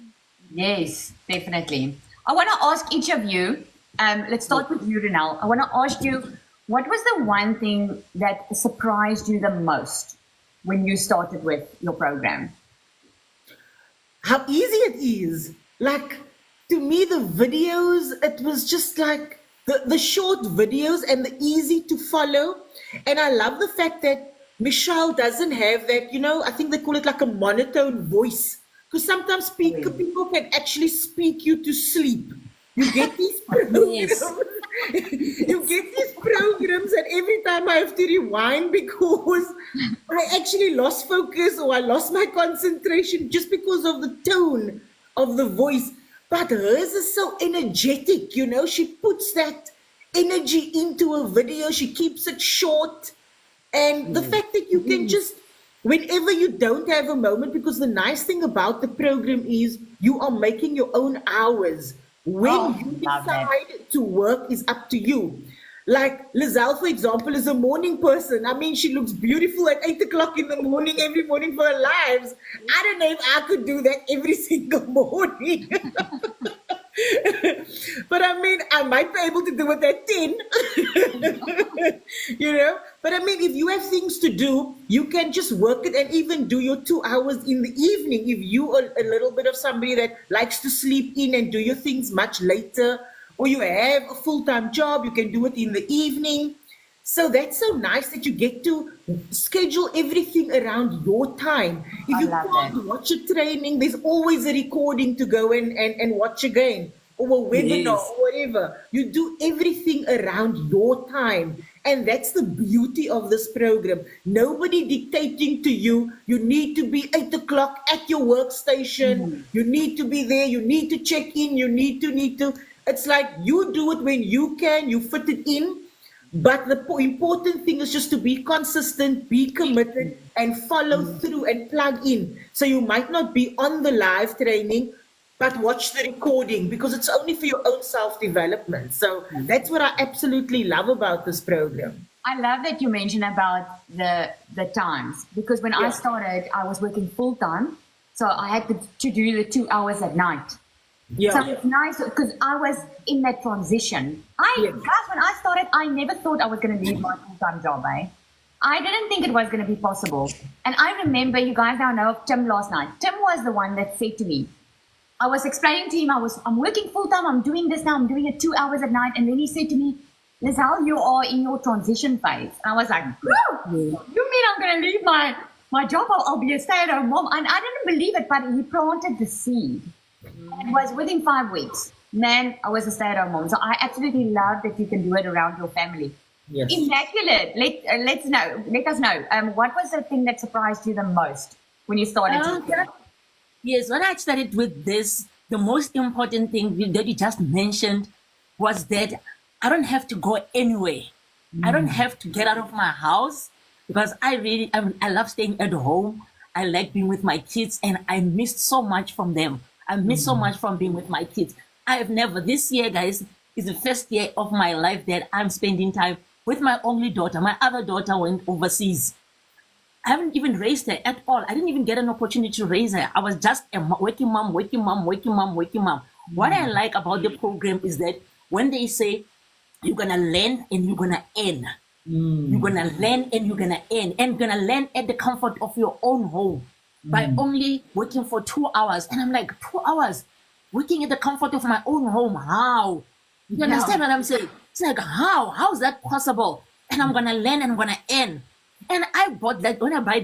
Yes, definitely. I want to ask each of you, let's start with you, Runel. I want to ask you, what was the one thing that surprised you the most when you started with your program? How easy it is. Like, to me, the videos, it was just like the short videos and the easy to follow. And I love the fact that Michelle doesn't have that, I think they call it like a monotone voice. Because sometimes people can actually speak you to sleep. You get these programs. You get these programs, and every time I have to rewind because I actually lost focus or I lost my concentration just because of the tone of the voice, but hers is so energetic, you know, she puts that energy into a video, she keeps it short. And the fact that you can just, whenever you don't have a moment, because the nice thing about the program is you are making your own hours. When Oh, you love that. decide to work is up to you. Like Lizelle, for example, is a morning person. I mean, she looks beautiful at 8 o'clock in the morning, every morning for her lives. I don't know if I could do that every single morning. But I mean, I might be able to do it at 10. You know, but I mean, if you have things to do, you can just work it and even do your 2 hours in the evening. If you are a little bit of somebody that likes to sleep in and do your things much later, or you have a full-time job, you can do it in the evening. So that's so nice that you get to schedule everything around your time. If I you love can't watch a training, there's always a recording to go and watch again, or a webinar, Yes. or whatever. You do everything around your time. And that's the beauty of this program. Nobody dictating to you. You need to be 8 o'clock at your workstation. You need to be there. You need to check in. You need to. It's like you do it when you can. You fit it in. But the important thing is just to be consistent, be committed, and follow through and plug in. So you might not be on the live training, but watch the recording because it's only for your own self-development. So that's what I absolutely love about this program. I love that you mentioned about the times, because when I Yeah. started, I was working full time, so I had to do the 2 hours at night. So Yeah. it's nice because I was in that transition. Yes. Guys, when I started, I never thought I was going to leave my full-time job, eh? I didn't think it was going to be possible. And I remember, you guys now know of Tim last night. Tim was the one that said to me, I was explaining to him, I'm working full-time, I'm doing this now, I'm doing it 2 hours at night. And then he said to me, Lizelle, you are in your transition phase. And I was like, "Whoa, you mean I'm going to leave my job? I'll be a stay-at-home mom. And I didn't believe it, but he planted the seed. And it was within 5 weeks. Then I was a stay-at-home mom. So I absolutely love that you can do it around your family. Yes. Immaculate. Let us know. What was the thing that surprised you the most when you started? Yes, when I started with this, the most important thing that you just mentioned was that I don't have to go anywhere. I don't have to get out of my house because I love staying at home. I like being with my kids and I missed so much from them. I missed so much from being with my kids. This year, guys, is the first year of my life that I'm spending time with my only daughter. My other daughter went overseas. I haven't even raised her at all. I didn't even get an opportunity to raise her. I was just a working mom. What I like about the program is that when they say you're going to learn and you're going to earn, you're going to learn and you're going to earn, and you're going to learn at the comfort of your own home by only working for 2 hours. And I'm like, 2 hours working at the comfort of my own home? How? You understand what I'm saying? It's like, how is that possible? And I'm going to learn and I'm going to earn. And I bought that when I bought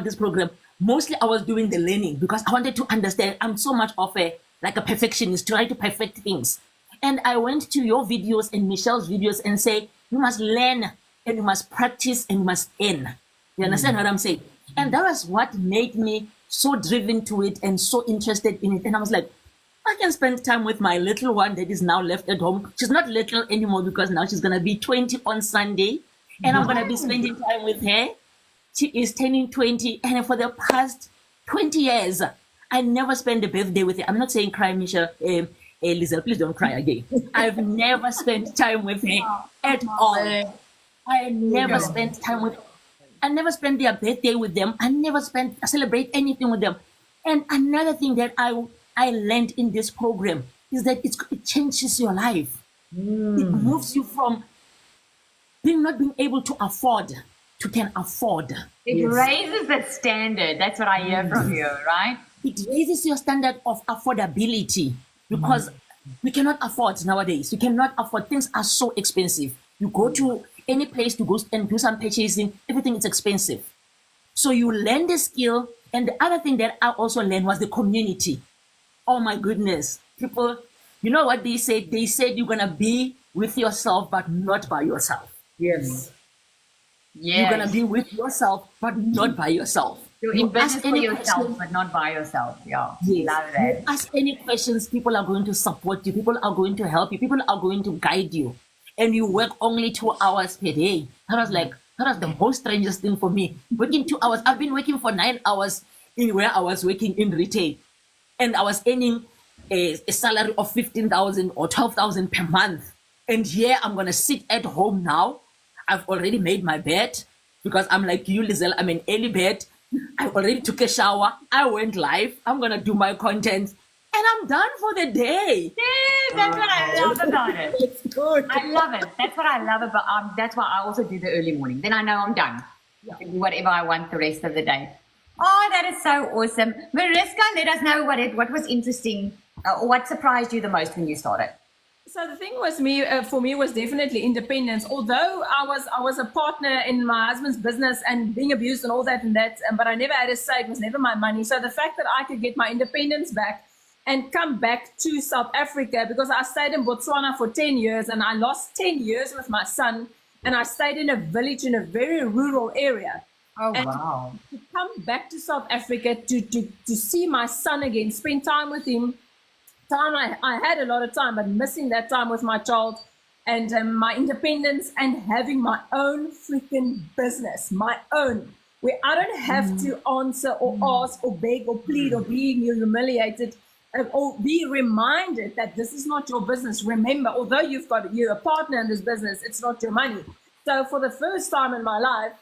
this program, mostly I was doing the learning because I wanted to understand. I'm so much of a perfectionist, trying to perfect things. And I went to your videos and Michelle's videos and say, you must learn and you must practice and you must earn. You understand what I'm saying? And that was what made me so driven to it and so interested in it. And I was like, I can spend time with my little one that is now left at home. She's not little anymore because now she's going to be 20 on Sunday. And I'm going to be spending time with her. She is turning 20. And for the past 20 years, I never spent a birthday with her. I'm not saying cry, Misha. Lizelle, please don't cry again. I've never spent time with her at all. I never spent time with her. I never spent their birthday with them. I never celebrate anything with them. And another thing that I learned in this program is that it changes your life. It moves you from not being able to afford to can afford. It raises the standard. That's what I hear from you, right? It raises your standard of affordability because we cannot afford nowadays. We cannot afford. Things are so expensive. You go to any place to go and do some purchasing, everything is expensive. So you learn the skill. And the other thing that I also learned was the community. Oh my goodness. People, you know what they said? They said you're going to be with yourself, but not by yourself. Yes. You're gonna be with yourself, but not by yourself. You're in You business ask for any yourself, question- but not by yourself. Yeah. Yes. Love You that. ask any questions, people are going to support you, people are going to help you, people are going to guide you. And you work only 2 hours per day. That was the most strangest thing for me. Working 2 hours. I've been working for 9 hours in where I was working in retail. And I was earning a salary of 15,000 or 12,000 per month. And here I'm gonna sit at home now. I've already made my bed because I'm like you, Lizelle. I'm an early bed. I already took a shower. I went live. I'm gonna do my content, and I'm done for the day. Yeah, that's what I love about it. It's good. I love it. That's what I love about. That's why I also do the early morning. Then I know I'm done. I can do whatever I want the rest of the day. Oh, that is so awesome, Mariska. Let us know what was interesting, or what surprised you the most when you started. So the thing was for me was definitely independence. Although I was a partner in my husband's business and being abused and all that and that, but I never had a say. It was never my money. So the fact that I could get my independence back and come back to South Africa, because I stayed in Botswana for 10 years and I lost 10 years with my son, and I stayed in a village in a very rural area. Oh, And wow. to come back to South Africa to see my son again, spend time with him. I had a lot of time, but missing that time with my child and my independence and having my own freaking business, my own, where I don't have to answer or ask or beg or plead or being humiliated or be reminded that this is not your business. Remember, although you're a partner in this business, it's not your money. So for the first time in my life,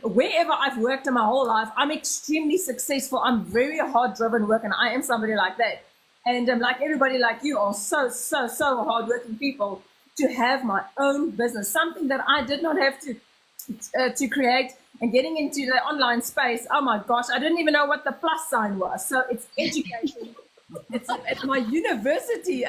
wherever I've worked in my whole life, I'm extremely successful. I'm very hard-driven work, and I am somebody like that. And like everybody like you are so hardworking people, to have my own business, something that I did not have to create, and getting into the online space. Oh my gosh, I didn't even know what the plus sign was. So it's education. It's at my university.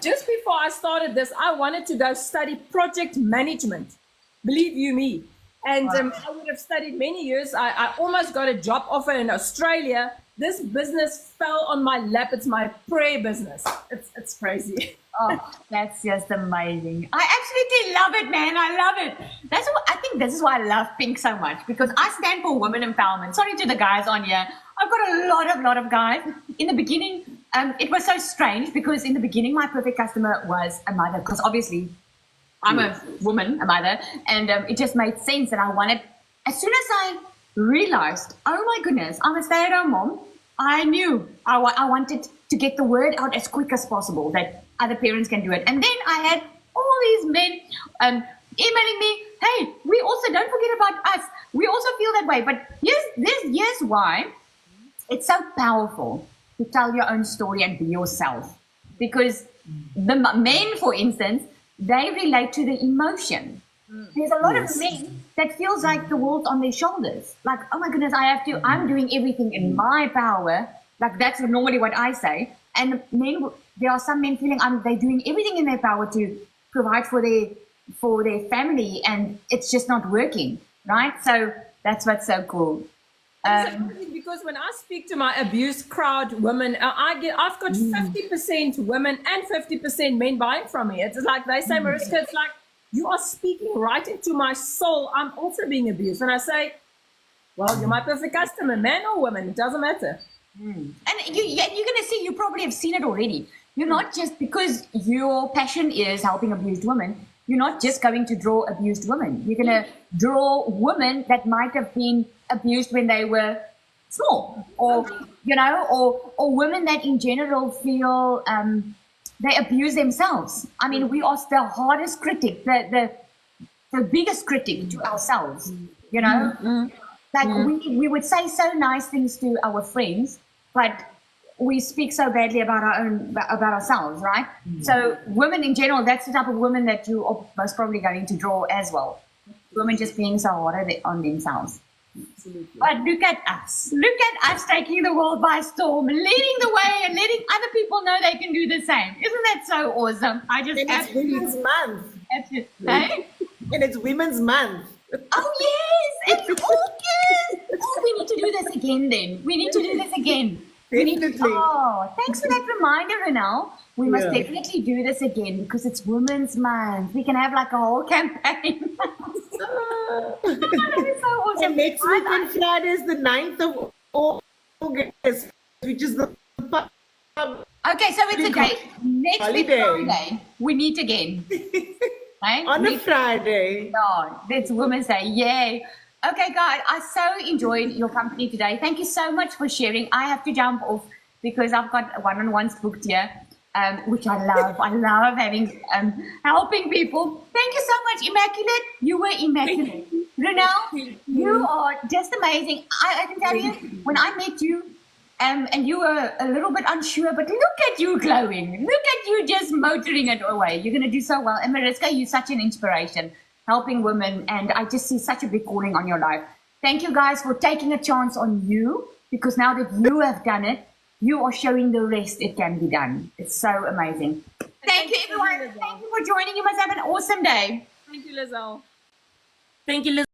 Just before I started this, I wanted to go study project management. Believe you me. And I would have studied many years. I almost got a job offer in Australia. This business fell on my lap. It's my prayer business. It's crazy. Oh, that's just amazing. I absolutely love it, man. I love it. I think this is why I love Pink so much, because I stand for women empowerment. Sorry to the guys on here. I've got a lot of guys. In the beginning, it was so strange, because in the beginning, my perfect customer was a mother, because obviously I'm a woman, a mother, and it just made sense that I wanted, as soon as I realized, oh my goodness, I'm a stay-at-home mom, I knew I wanted to get the word out as quick as possible that other parents can do it. And then I had all these men emailing me, hey, we also, don't forget about us. We also feel that way. But here's why it's so powerful to tell your own story and be yourself. Because the men, for instance, they relate to the emotion. There's a lot of men that feels like the world's on their shoulders. Like, oh my goodness, I'm doing everything in my power. Like, that's normally what I say. And men, there are some men feeling they're doing everything in their power to provide for their family, and it's just not working, right? So that's what's so cool. Because when I speak to my abused crowd, women, I've got 50% women and 50% men buying from me. It's like they say, Mariska, it's like, you are speaking right into my soul. I'm also being abused. And I say, well, you're my perfect customer, man or woman, it doesn't matter. And you're going to see, you probably have seen it already. You're not just, because your passion is helping abused women, you're not just going to draw abused women. You're going to draw women that might have been abused when they were small, or, or women that in general feel they abuse themselves. I mean, we are the hardest critic, the biggest critic to ourselves, Like we would say so nice things to our friends, but we speak so badly about ourselves, right? So women in general, that's the type of women that you are most probably going to draw as well. Women just being so hard on themselves. Absolutely. But look at us taking the world by storm, leading the way and letting other people know they can do the same. Isn't that so awesome? It's Women's Month. Hey? And it's Women's Month. Oh, yes, it's August. Oh, we need to do this again then. We need to do this again. Definitely. Thanks for that reminder, Renal. We must definitely do this again, because it's Women's Month. We can have like a whole campaign. That is so awesome. And next week on Friday is the 9th of August, which is the Okay, so it's a date. Next week Holiday. Friday, we meet again. Right? on a Friday. No, it's Women's Day. Yay. Okay, guys, I so enjoyed your company today. Thank you so much for sharing. I have to jump off because I've got one-on-ones booked here, which I love. I love having helping people. Thank you so much, Immaculate. You were immaculate. Runel, you are just amazing. I can tell you, when I met you, and you were a little bit unsure, but look at you glowing. Look at you just motoring it away. You're going to do so well. And Mariska, you're such an inspiration, helping women. And I just see such a big calling on your life. Thank you guys for taking a chance on you, because now that you have done it, you are showing the rest it can be done. It's so amazing. Thank you, everyone. Thank you for joining. You must have an awesome day. Thank you, Lizelle. Thank you, Liz.